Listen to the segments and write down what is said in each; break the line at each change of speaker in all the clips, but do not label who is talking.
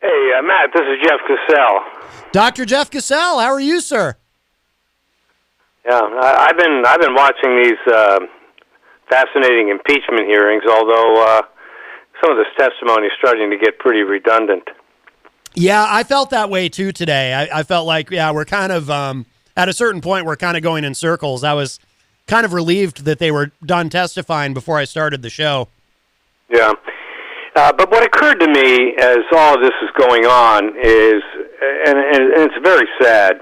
Hey, Matt, this is Jeff Kassel.
Dr. Jeff Kassel, how are you, sir?
Yeah, I've been watching these fascinating impeachment hearings, although some of this testimony is starting to get pretty redundant.
Yeah, I felt that way too today. I felt like, we're kind of, at a certain point, we're kind of going in circles. I was kind of relieved that they were done testifying before I started the show.
Yeah. But what occurred to me as all of this is going on is, and it's very sad,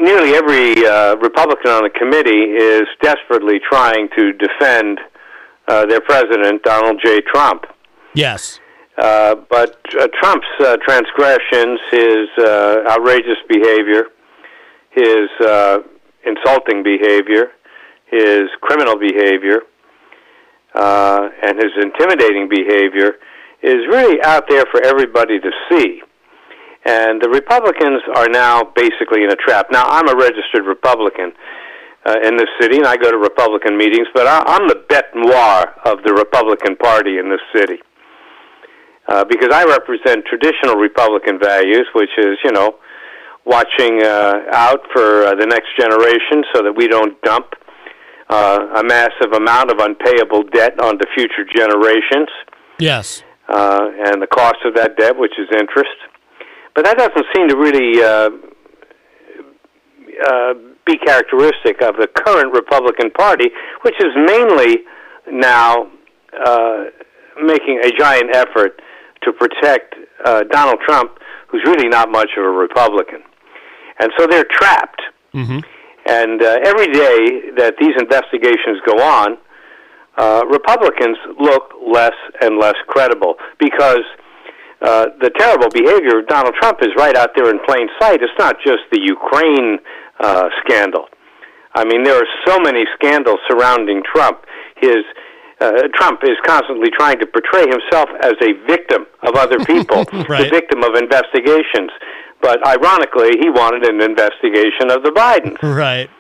nearly every Republican on the committee is desperately trying to defend their president, Donald J. Trump.
Yes.
But Trump's transgressions, his outrageous behavior, his insulting behavior, his criminal behavior, and his intimidating behavior is really out there for everybody to see. And the Republicans are now basically in a trap. Now, I'm a registered Republican in this city, and I go to Republican meetings, but I'm the bête noire of the Republican Party in this city. Because I represent traditional Republican values, which is, watching out for the next generation so that we don't dump a massive amount of unpayable debt onto future generations.
Yes.
And the cost of that debt, which is interest. But that doesn't seem to really be characteristic of the current Republican Party, which is mainly now making a giant effort to protect Donald Trump, who's really not much of a Republican. And so they're trapped.
Mm-hmm.
And every day that these investigations go on, Republicans look less and less credible because the terrible behavior of Donald Trump is right out there in plain sight. It's not just the Ukraine scandal. I mean, there are so many scandals surrounding Trump. Trump is constantly trying to portray himself as a victim of other people,
Right.
The victim of investigations. But ironically, he wanted an investigation of the Bidens.
Right.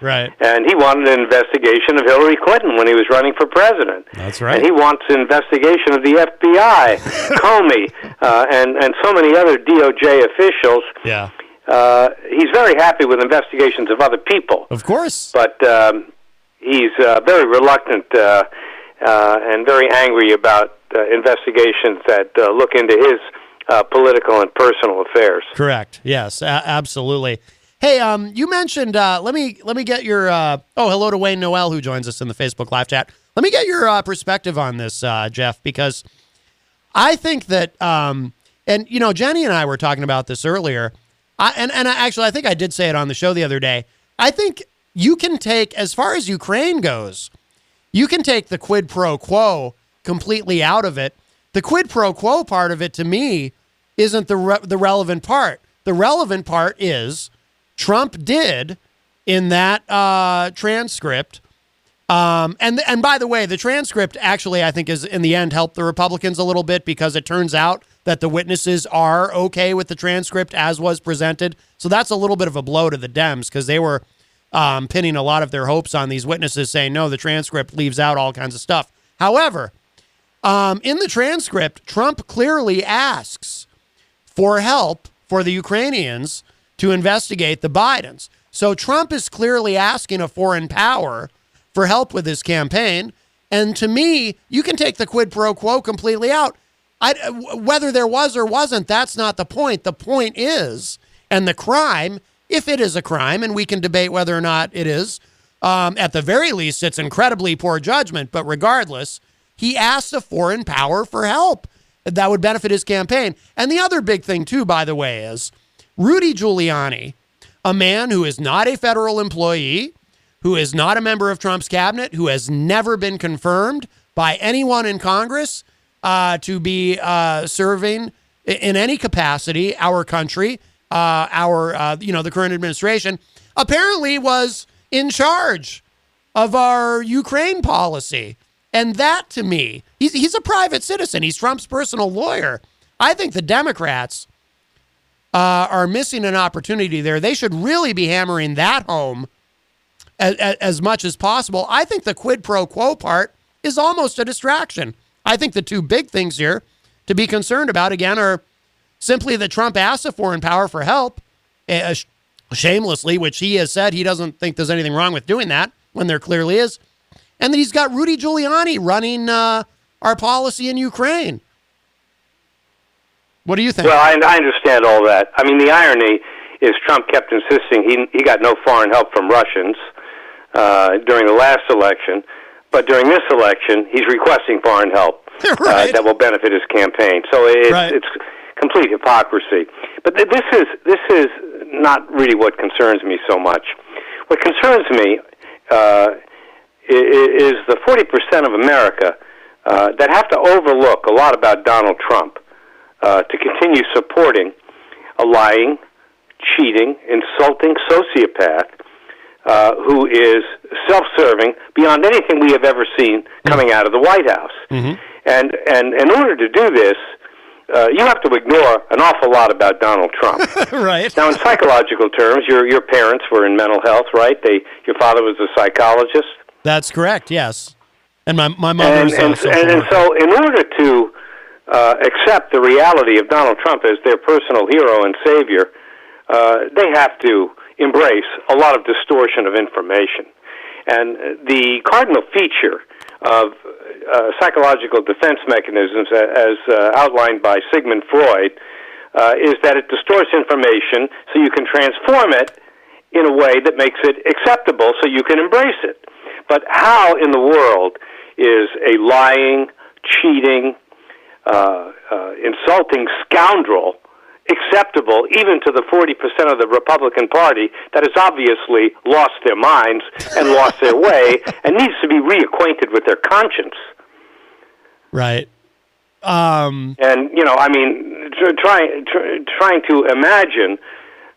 And he wanted an investigation of Hillary Clinton when he was running for president.
That's right.
And he wants an investigation of the FBI, Comey, and so many other DOJ officials.
Yeah.
He's very happy with investigations of other people.
Of course.
But he's very reluctant and very angry about investigations that look into his political and personal affairs.
Correct. Yes, absolutely. Hey, you mentioned. Let me get your. Hello to Wayne Noel, who joins us in the Facebook live chat. Let me get your perspective on this, Jeff, because I think that, and Jenny and I were talking about this earlier. Actually, I think I did say it on the show the other day. I think you can take, as far as Ukraine goes, you can take the quid pro quo completely out of it. The quid pro quo part of it, to me, isn't the relevant part. The relevant part is Trump did in that transcript. And by the way, the transcript actually, I think, is in the end helped the Republicans a little bit because it turns out that the witnesses are okay with the transcript as was presented. So that's a little bit of a blow to the Dems because they were pinning a lot of their hopes on these witnesses saying, no, the transcript leaves out all kinds of stuff. However, in the transcript, Trump clearly asks for help for the Ukrainians to investigate the Bidens. So Trump is clearly asking a foreign power for help with his campaign. And to me, you can take the quid pro quo completely out. Whether there was or wasn't, that's not the point. The point is, and the crime, if it is a crime, and we can debate whether or not it is, at the very least, it's incredibly poor judgment. But regardless, he asked a foreign power for help that would benefit his campaign. And the other big thing, too, by the way, is Rudy Giuliani, a man who is not a federal employee, who is not a member of Trump's cabinet, who has never been confirmed by anyone in Congress to be serving in any capacity our country, the current administration, apparently was in charge of our Ukraine policy. And that, to me, he's a private citizen. He's Trump's personal lawyer. I think the Democrats are missing an opportunity there. They should really be hammering that home as much as possible. I think the quid pro quo part is almost a distraction. I think the two big things here to be concerned about, again, are simply that Trump asked a foreign power for help, shamelessly, which he has said he doesn't think there's anything wrong with doing that when there clearly is, and that he's got Rudy Giuliani running our policy in Ukraine. What do you think?
Well, I understand all that. I mean, the irony is Trump kept insisting he got no foreign help from Russians during the last election, but during this election, he's requesting foreign help that will benefit his campaign. So it's complete hypocrisy. But this is not really what concerns me so much. What concerns me is the 40% of America that have to overlook a lot about Donald Trump to continue supporting a lying, cheating, insulting sociopath who is self-serving beyond anything we have ever seen coming out of the White House. Mm-hmm. And in order to do this, you have to ignore an awful lot about Donald Trump.
Right.
Now, in psychological terms, your parents were in mental health, right? Your father was a psychologist.
That's correct. Yes, and my mother was
and so, in order to accept the reality of Donald Trump as their personal hero and savior, they have to embrace a lot of distortion of information. And the cardinal feature of psychological defense mechanisms, as outlined by Sigmund Freud, is that it distorts information so you can transform it in a way that makes it acceptable so you can embrace it. But how in the world is a lying, cheating, insulting scoundrel acceptable even to the 40% of the Republican Party that has obviously lost their minds and lost their way and needs to be reacquainted with their conscience?
Right.
And, I mean, trying to imagine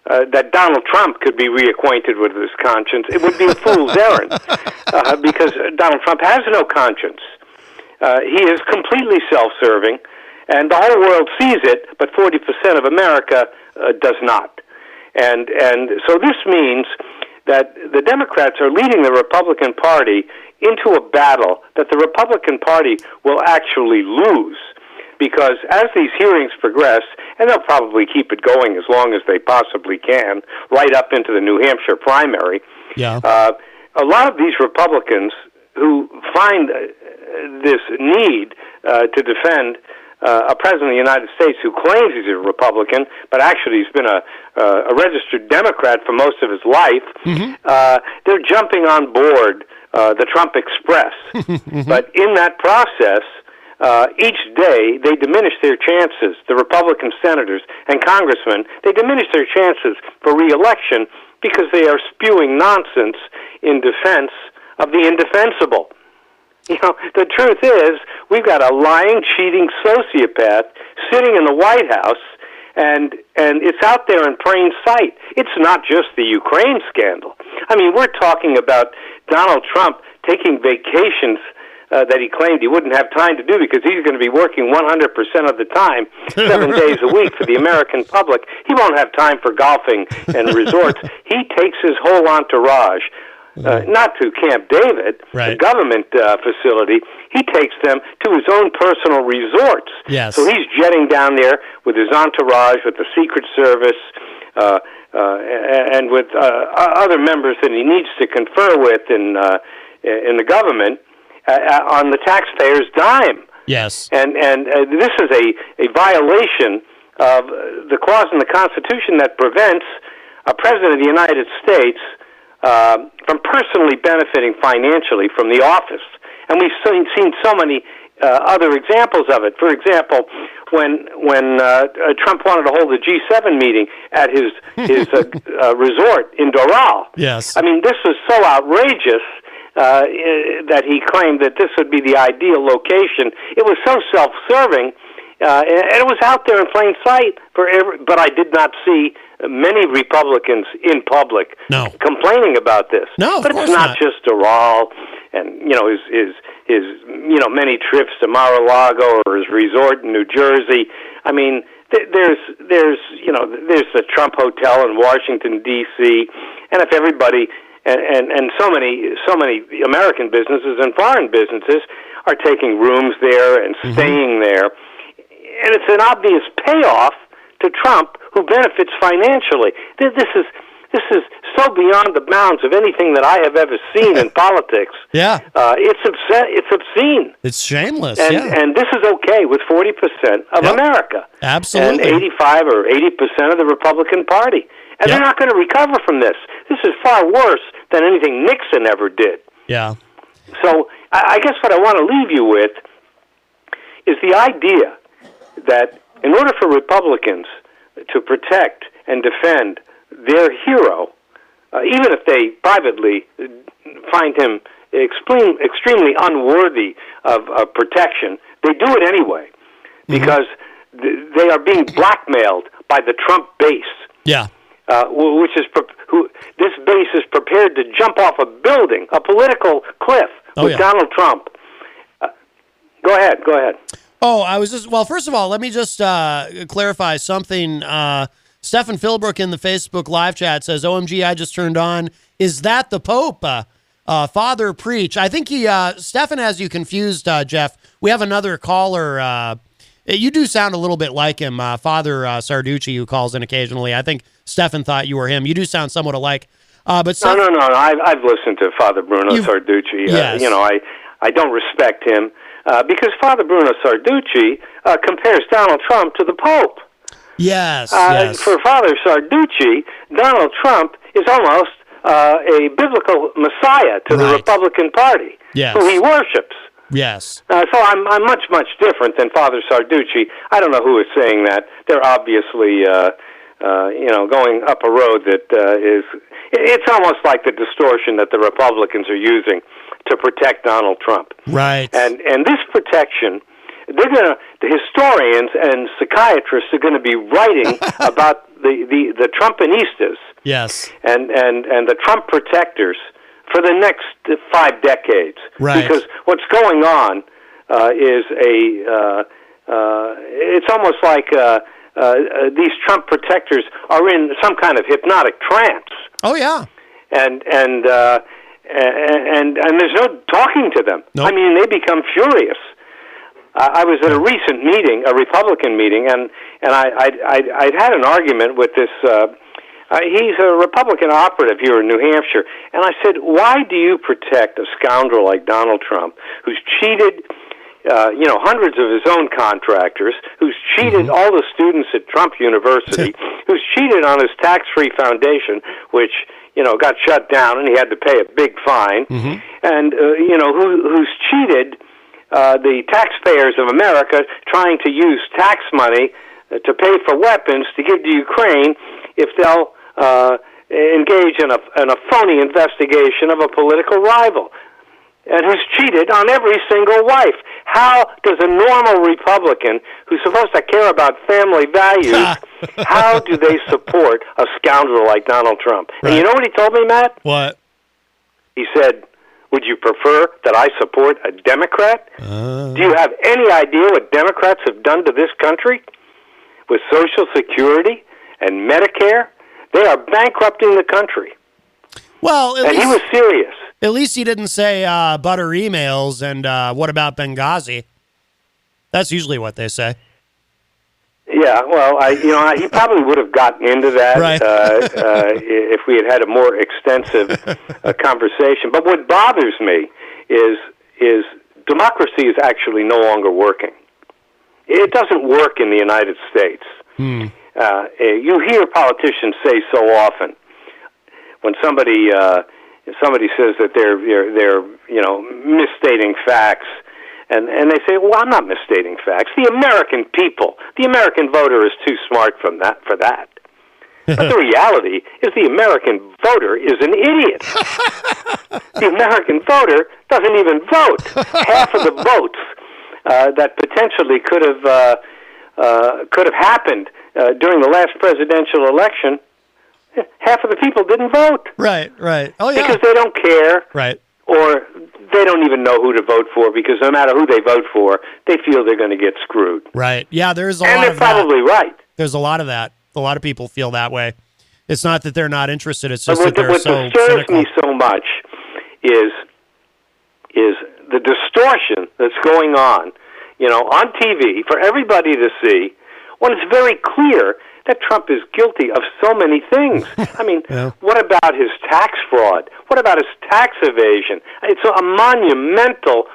that Donald Trump could be reacquainted with his conscience, it would be a fool's errand because Donald Trump has no conscience. He is completely self-serving, and the whole world sees it, but 40% of America does not. And so this means that the Democrats are leading the Republican Party into a battle that the Republican Party will actually lose, because as these hearings progress, and they'll probably keep it going as long as they possibly can, right up into the New Hampshire primary, a lot of these Republicans who find this need to defend a president of the United States who claims he's a Republican, but actually he's been a registered Democrat for most of his life, they're jumping on board the Trump Express. But in that process, each day they diminish their chances, the Republican senators and congressmen, they diminish their chances for re-election because they are spewing nonsense in defense of the indefensible. The truth is, we've got a lying, cheating sociopath sitting in the White House, and it's out there in plain sight. It's not just the Ukraine scandal. I mean, we're talking about Donald Trump taking vacations that he claimed he wouldn't have time to do because he's going to be working 100% of the time, 7 days a week for the American public. He won't have time for golfing and resorts. He takes his whole entourage, not to Camp David, the government facility. He takes them to his own personal resorts.
Yes.
So he's jetting down there with his entourage, with the Secret Service, and with other members that he needs to confer with in the government on the taxpayer's dime.
Yes.
And this is a violation of the clause in the Constitution that prevents a president of the United States from personally benefiting financially from the office. And we've seen so many other examples of it. For example, when Trump wanted to hold a G7 meeting at his resort in Doral.
Yes.
I mean, this was so outrageous that he claimed that this would be the ideal location. It was so self-serving, and it was out there in plain sight but I did not see many Republicans in public complaining about this.
No,
but it's not just Doral and his many trips to Mar-a-Lago or his resort in New Jersey. I mean, there's the Trump Hotel in Washington D.C. And if everybody and so many American businesses and foreign businesses are taking rooms there and staying there, and it's an obvious payoff to to Trump who benefits financially. This is so beyond the bounds of anything that I have ever seen in politics.
Yeah.
It's obscene.
It's shameless,
And this is okay with 40% of America.
Absolutely.
And 85 or 80% of the Republican Party. And they're not going to recover from this. This is far worse than anything Nixon ever did.
Yeah.
So I guess what I want to leave you with is the idea that in order for Republicans to protect and defend their hero, even if they privately find him extremely unworthy of protection, they do it anyway because they are being blackmailed by the Trump base.
Yeah.
This base is prepared to jump off a building, a political cliff, with Donald Trump. Go ahead.
Oh, I was just, well, first of all, let me just clarify something. Stephen Philbrook in the Facebook live chat says, OMG, I just turned on. Is that the Pope? Father Preach. I think Stephen has you confused, Jeff. We have another caller. You do sound a little bit like him, Father Sarducci, who calls in occasionally. I think Stephen thought you were him. You do sound somewhat alike. But
No. I've listened to Father Bruno Sarducci.
Yes.
I don't respect him because Father Bruno Sarducci compares Donald Trump to the Pope.
Yes.
For Father Sarducci, Donald Trump is almost a biblical messiah to the Republican Party, who he worships.
Yes.
So I'm much different than Father Sarducci. I don't know who is saying that. They're obviously going up a road that is. It's almost like the distortion that the Republicans are using to protect Donald Trump.
Right.
And this protection, the historians and psychiatrists are going to be writing about the Trumpinistas.
Yes.
And the Trump protectors for the next 5 decades.
Right.
Because what's going on is it's almost like these Trump protectors are in some kind of hypnotic trance.
Oh yeah.
And there's no talking to them.
Nope.
I mean, they become furious. I was at a recent meeting, a Republican meeting, and I'd had an argument with this. He's a Republican operative here in New Hampshire, and I said, "Why do you protect a scoundrel like Donald Trump, who's cheated, hundreds of his own contractors, who's cheated all the students at Trump University, who's cheated on his tax-free foundation, which got shut down, and he had to pay a big fine, and who's cheated the taxpayers of America, trying to use tax money to pay for weapons to give to Ukraine if they'll engage in a phony investigation of a political rival, and who's cheated on every single wife. How does a normal Republican who's supposed to care about family values, how do they support a scoundrel like Donald Trump? Right. And you know what he told me, Matt?
What?
He said, would you prefer that I support a Democrat? Do you have any idea what Democrats have done to this country with Social Security and Medicare? They are bankrupting the country.
Well,
and he was serious.
At least he didn't say butter emails and what about Benghazi? That's usually what they say.
Yeah, well, he probably would have gotten into that if we had a more extensive conversation. But what bothers me is democracy is actually no longer working. It doesn't work in the United States. You hear politicians say so often when somebody says that they're misstating facts. And they say, well, I'm not misstating facts. The American people, the American voter is too smart for that. But the reality is the American voter is an idiot. The American voter doesn't even vote. Half of the votes that potentially could have happened during the last presidential election, half of the people didn't vote.
Right. Oh, yeah.
Because they don't care.
Right.
Or they don't even know who to vote for because no matter who they vote for, they feel they're going to get screwed.
Right. Yeah, there's a
lot of that. And they're probably right.
There's a lot of that. A lot of people feel that way. It's not that they're not interested. It's just that they're
what
so
disturbs
cynical.
me so much is the distortion that's going on, on TV for everybody to see when it's very clear that Trump is guilty of so many things. I mean,
Yeah.
what about his tax fraud? What about his tax evasion? It's a monumental,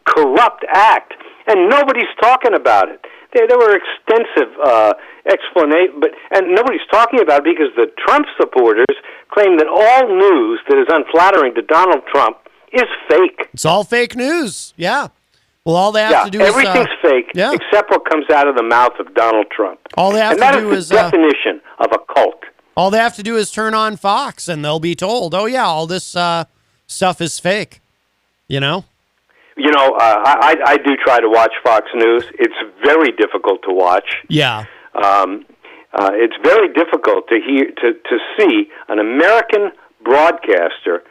corrupt act, and nobody's talking about it. There were extensive explanations, and nobody's talking about it because the Trump supporters claim that all news that is unflattering to Donald Trump is fake.
It's all fake news. Yeah. Well, all they have to do
everything's
is
fake
yeah.
except what comes out of the mouth of Donald Trump.
All they have
and
to
that
do
is
is
the definition of a cult.
all they have to do is turn on Fox, and they'll be told, "Oh yeah, all this stuff is fake." You know.
You know, I do try to watch Fox News. It's very difficult to watch.
Yeah.
It's very difficult to see an American broadcaster,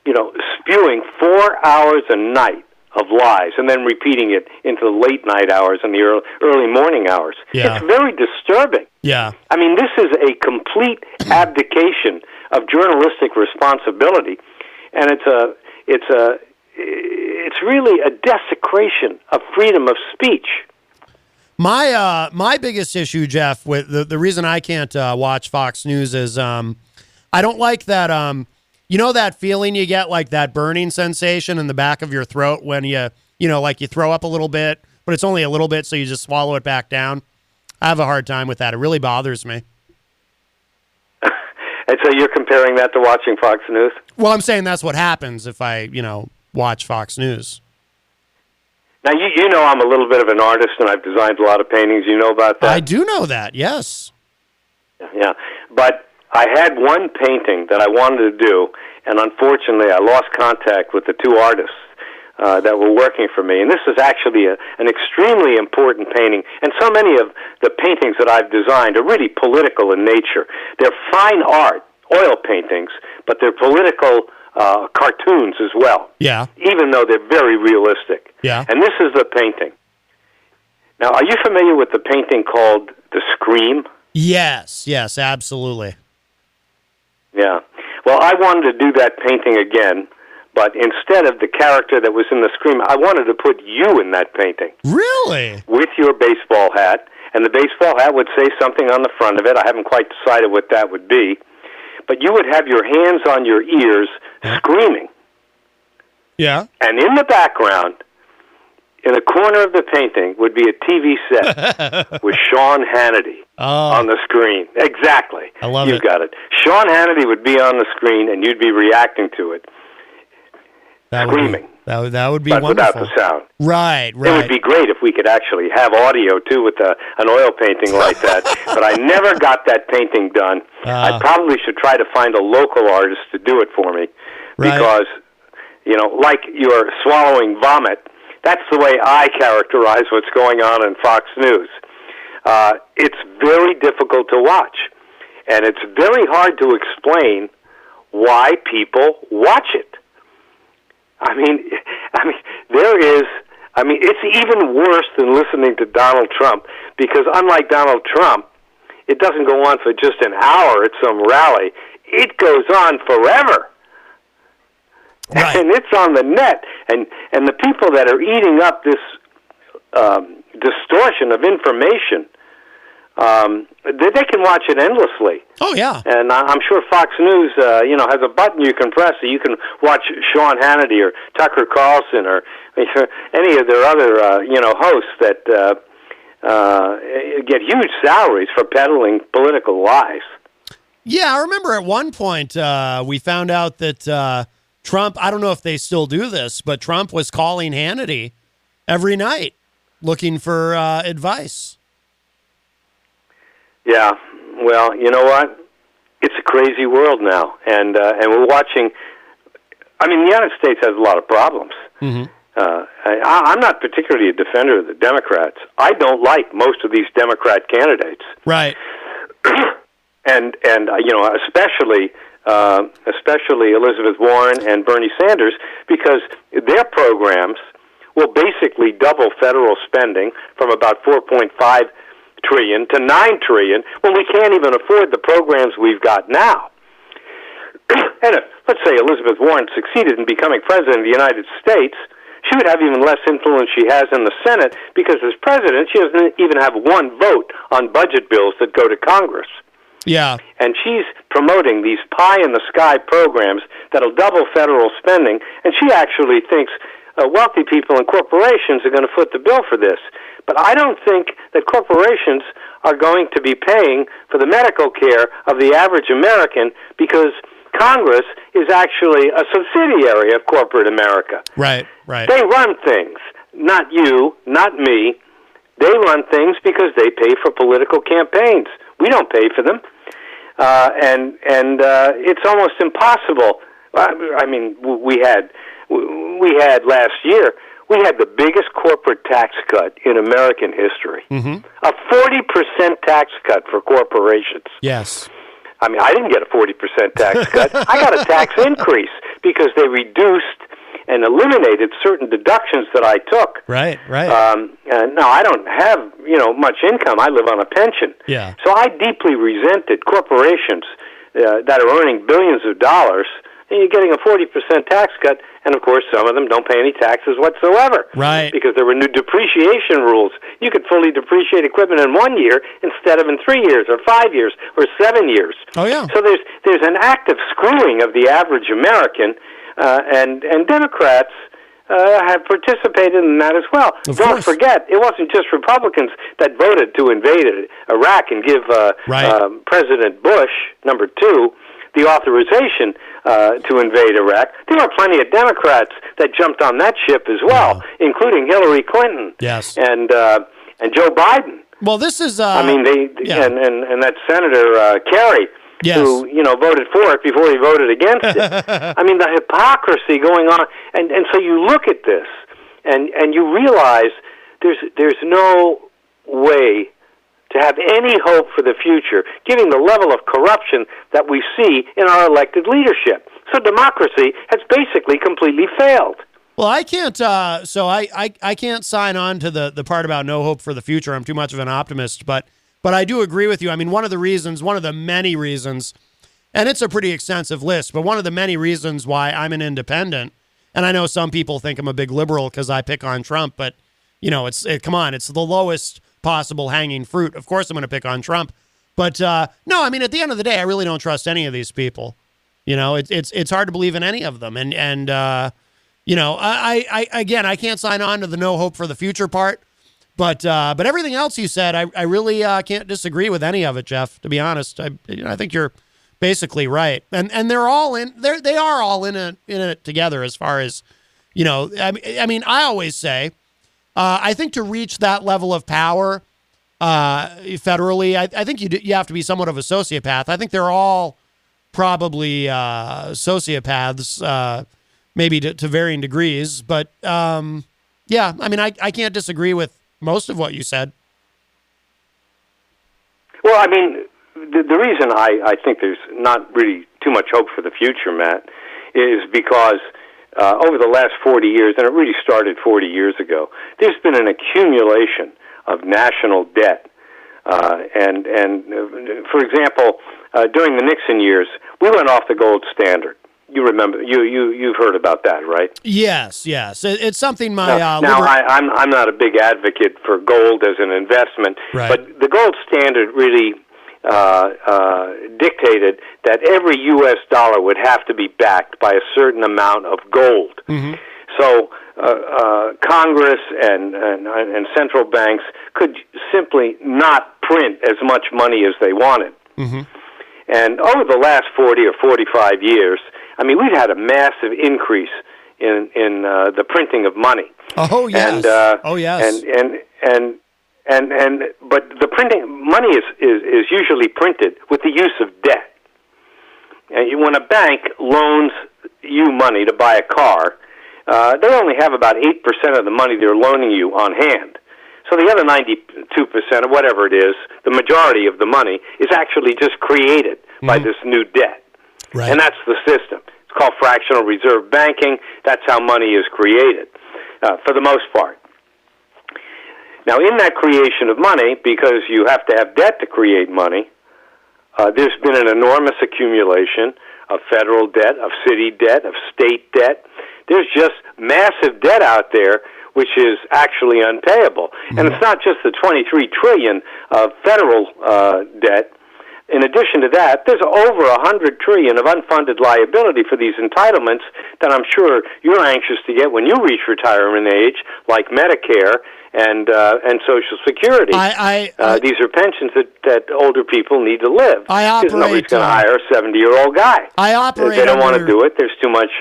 you know, spewing 4 hours a night of lies and then repeating it into the late night hours and the early morning hours.
Yeah.
It's very disturbing.
Yeah.
I mean, this is a complete abdication of journalistic responsibility, and it's really a desecration of freedom of speech.
My biggest issue, Jeff, with the reason I can't watch Fox News is I don't like that you know that feeling you get, like that burning sensation in the back of your throat when you like you throw up a little bit, but it's only a little bit, so you just swallow it back down. I have a hard time with that. It really bothers me.
And so you're comparing that to watching Fox News?
Well, I'm saying that's what happens if I, watch Fox News.
Now, you know I'm a little bit of an artist, and I've designed a lot of paintings. You know about that?
I do know that, yes.
Yeah, but I had one painting that I wanted to do, and unfortunately I lost contact with the two artists that were working for me. And this is actually an extremely important painting, and so many of the paintings that I've designed are really political in nature. They're fine art, oil paintings, but they're political cartoons as well.
Yeah.
Even though they're very realistic.
Yeah.
And this is the painting. Now, are you familiar with the painting called The Scream?
Yes, absolutely.
Yeah. Well, I wanted to do that painting again, but instead of the character that was in The Scream, I wanted to put you in that painting.
Really?
With your baseball hat, and the baseball hat would say something on the front of it. I haven't quite decided what that would be. But you would have your hands on your ears screaming.
Yeah.
And in the background, in the corner of the painting, would be a TV set with Sean Hannity on the screen. Exactly.
I love it.
You got it. Sean Hannity would be on the screen, and you'd be reacting to it, screaming.
That would be
but
wonderful.
Without the sound.
Right.
It would be great if we could actually have audio, too, with an oil painting like that. But I never got that painting done. I probably should try to find a local artist to do it for me.
Right.
Because, like you're swallowing vomit, that's the way I characterize what's going on in Fox News. It's very difficult to watch. And it's very hard to explain why people watch it. I mean, it's even worse than listening to Donald Trump, because unlike Donald Trump, it doesn't go on for just an hour at some rally. It goes on forever.
Right.
And it's on the net. And the people that are eating up this distortion of information, they can watch it endlessly.
Oh, yeah.
And I'm sure Fox News, has a button you can press so you can watch Sean Hannity or Tucker Carlson or any of their other, hosts that get huge salaries for peddling political lies.
Yeah, I remember at one point we found out that Trump, I don't know if they still do this, but Trump was calling Hannity every night looking for advice. Yeah,
well, you know what? It's a crazy world now, and we're watching. I mean, the United States has a lot of problems.
Mm-hmm.
I'm not particularly a defender of the Democrats. I don't like most of these Democrat candidates.
Right.
and especially Elizabeth Warren and Bernie Sanders, because their programs will basically double federal spending from about $4.5 trillion to $9 trillion when we can't even afford the programs we've got now. And if, let's say, Elizabeth Warren succeeded in becoming president of the United States, she would have even less influence she has in the Senate because as president, she doesn't even have one vote on budget bills that go to Congress.
Yeah.
And she's promoting these pie-in-the-sky programs that'll double federal spending, and she actually thinks wealthy people and corporations are going to foot the bill for this. But I don't think that corporations are going to be paying for the medical care of the average American because Congress is actually a subsidiary of corporate America.
Right, right.
They run things, not you, not me. They run things because they pay for political campaigns. We don't pay for them. And it's almost impossible. I mean, we had last year, we had the biggest corporate tax cut in American history.
Mm-hmm.
A 40% tax cut for corporations.
Yes.
I mean, I didn't get a 40% tax cut. I got a tax increase because they reduced and eliminated certain deductions that I took.
Right, right.
Now, I don't have, much income. I live on a pension.
Yeah.
So I deeply resented corporations that are earning billions of dollars, and you're getting a 40% tax cut, and of course some of them don't pay any taxes whatsoever.
Right.
Because there were new depreciation rules. You could fully depreciate equipment in 1 year instead of in 3 years or 5 years or 7 years.
Oh, yeah.
So there's an active screwing of the average American, and Democrats have participated in that as well. Don't forget, it wasn't just Republicans that voted to invade Iraq and give President Bush, number 2, the authorization to invade Iraq. There were plenty of Democrats that jumped on that ship as well, including Hillary Clinton and Joe Biden.
Well, this is...
and that Senator Kerry, who voted for it before he voted against it. I mean, the hypocrisy going on, and so you look at this, and you realize there's no way to have any hope for the future, given the level of corruption that we see in our elected leadership. So democracy has basically completely failed.
Well, I can't. So I can't sign on to the part about no hope for the future. I'm too much of an optimist, but I do agree with you. I mean, one of the many reasons, and it's a pretty extensive list, but one of the many reasons why I'm an independent, and I know some people think I'm a big liberal because I pick on Trump, but come on, it's the lowest possible hanging fruit. Of course I'm going to pick on Trump. But no, I mean, at the end of the day, I really don't trust any of these people. It's hard to believe in any of them. And I can't sign on to the no hope for the future part. But everything else you said, I really can't disagree with any of it, Jeff, to be honest. I think you're basically right. And they're all they are all in it together as far as, I mean, I always say, I think to reach that level of power federally, I think you have to be somewhat of a sociopath. I think they're all probably sociopaths, maybe to varying degrees. But, I mean, I can't disagree with most of what you said.
Well, I mean, the reason I think there's not really too much hope for the future, Matt, is because over the last 40 years, and it really started 40 years ago, there's been an accumulation of national debt. And for example, during the Nixon years, we went off the gold standard. You remember? You've heard about that, right?
Yes. It's something my
I'm not a big advocate for gold as an investment,
right.
But the gold standard really dictated that every U.S. dollar would have to be backed by a certain amount of gold.
Mm-hmm.
So Congress and central banks could simply not print as much money as they wanted.
Mm-hmm.
And over the last 40 or 45 years, I mean, we've had a massive increase in the printing of money.
Oh yes.
But the printing money is usually printed with the use of debt. And when a bank loans you money to buy a car, they only have about 8% of the money they're loaning you on hand. So the other 92%, or whatever it is, the majority of the money is actually just created by this new debt.
Right.
And that's the system. It's called fractional reserve banking. That's how money is created, for the most part. Now, in that creation of money, because you have to have debt to create money, there's been an enormous accumulation of federal debt, of city debt, of state debt, There's just massive debt out there which is actually unpayable. Mm-hmm. And it's not just the $23 trillion of federal debt. In addition to that, there's over $100 trillion of unfunded liability for these entitlements that I'm sure you're anxious to get when you reach retirement age, like Medicare and Social Security. These are pensions that older people need to live. Because nobody's going to hire a 70-year-old guy. They don't want to do it. There's too much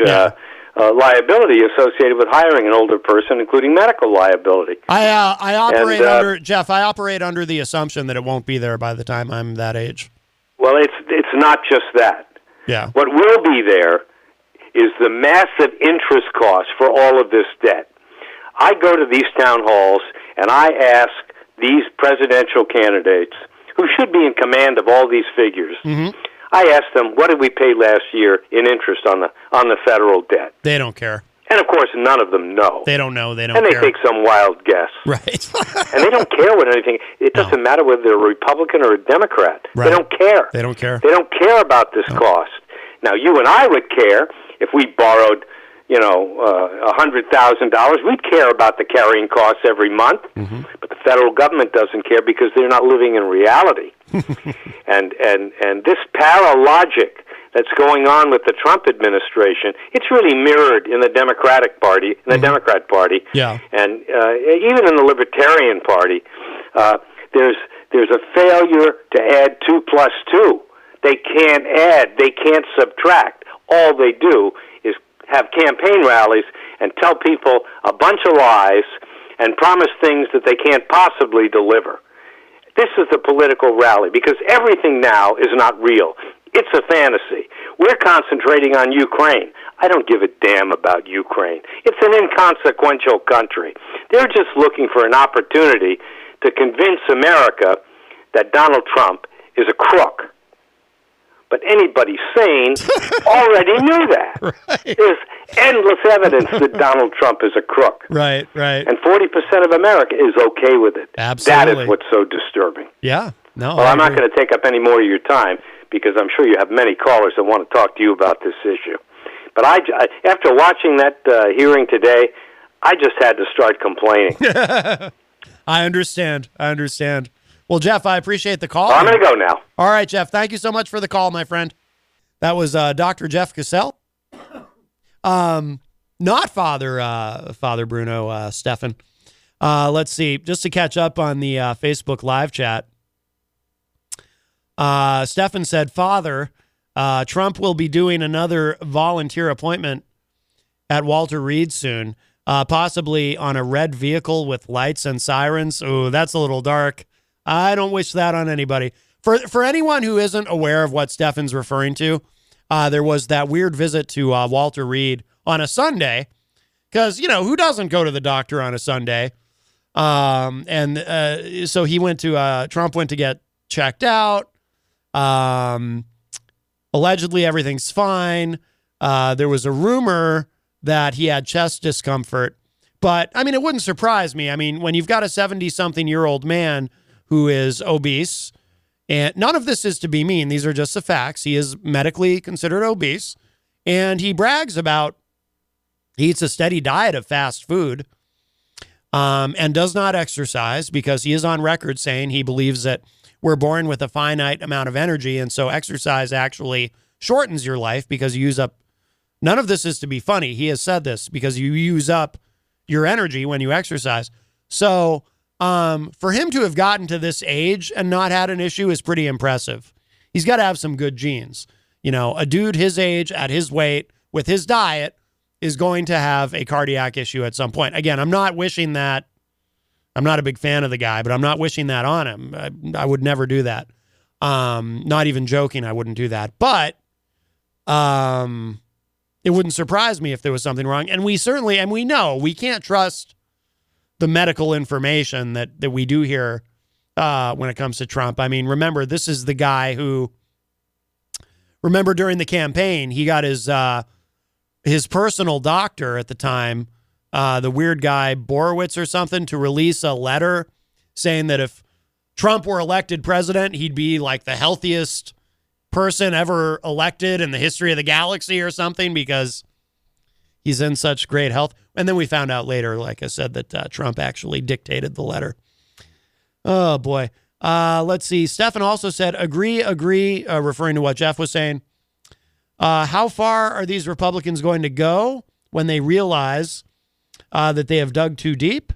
liability associated with hiring an older person, including medical liability.
I operate Jeff. I operate under the assumption that it won't be there by the time I'm that age.
Well, it's not just that.
Yeah.
What will be there is the massive interest cost for all of this debt. I go to these town halls and I ask these presidential candidates, who should be in command of all these figures,
mm-hmm.
I ask them, what did we pay last year in interest on the federal debt?
They don't care.
And, of course, none of them know.
They don't know. They don't
care. And they take some wild guess.
Right.
And they don't care what anything. It doesn't matter whether they're a Republican or a Democrat.
Right.
They don't care.
They don't care.
They don't care about this cost. Now, you and I would care if we borrowed, $100,000. We'd care about the carrying costs every month.
Mm-hmm.
But the federal government doesn't care because they're not living in reality. and this paralogic that's going on with the Trump administration, it's really mirrored in the Democratic Party, in the
mm-hmm.
Democrat Party,
yeah.
and even in the Libertarian Party. There's a failure to add 2 plus 2. They can't add. They can't subtract. All they do is have campaign rallies and tell people a bunch of lies and promise things that they can't possibly deliver. This is the political rally because everything now is not real. It's a fantasy. We're concentrating on Ukraine. I don't give a damn about Ukraine. It's an inconsequential country. They're just looking for an opportunity to convince America that Donald Trump is a crook. But anybody sane already knew that.
Right.
There's endless evidence that Donald Trump is a crook.
Right.
And 40% of America is okay with it.
Absolutely.
That is what's so disturbing.
Yeah. No.
Well, I'm not going to take up any more of your time because I'm sure you have many callers that want to talk to you about this issue. But after watching that hearing today, I just had to start complaining.
I understand. Well, Jeff, I appreciate the call.
Well, I'm going to go now.
All right, Jeff. Thank you so much for the call, my friend. That was Dr. Jeff Kassel. Not Father Bruno Stefan. Let's see. Just to catch up on the Facebook live chat. Stefan said, Father, Trump will be doing another volunteer appointment at Walter Reed soon, possibly on a red vehicle with lights and sirens. Oh, that's a little dark. I don't wish that on anybody. For anyone who isn't aware of what Stefan's referring to, there was that weird visit to Walter Reed on a Sunday, because, who doesn't go to the doctor on a Sunday? So he went to, Trump went to get checked out. Allegedly, everything's fine. There was a rumor that he had chest discomfort, but it wouldn't surprise me. When you've got a 70-something-year-old man who is obese, and none of this is to be mean. These are just the facts. He is medically considered obese, and he brags about he eats a steady diet of fast food, and does not exercise because he is on record saying he believes that we're born with a finite amount of energy, and so exercise actually shortens your life because you use up. None of this is to be funny. He has said this because you use up your energy when you exercise. So for him to have gotten to this age and not had an issue is pretty impressive. He's got to have some good genes. A dude his age, at his weight, with his diet, is going to have a cardiac issue at some point. Again, I'm not wishing that. I'm not a big fan of the guy, but I'm not wishing that on him. I would never do that. Not even joking, I wouldn't do that. But it wouldn't surprise me if there was something wrong. And we know we can't trust the medical information that we do hear when it comes to Trump. Remember, this is the guy who, during the campaign, he got his personal doctor at the time, the weird guy Borowitz or something, to release a letter saying that if Trump were elected president, he'd be like the healthiest person ever elected in the history of the galaxy or something, because he's in such great health. And then we found out later, like I said, that Trump actually dictated the letter. Oh, boy. Let's see. Stefan also said, agree, referring to what Jeff was saying. How far are these Republicans going to go when they realize that they have dug too deep?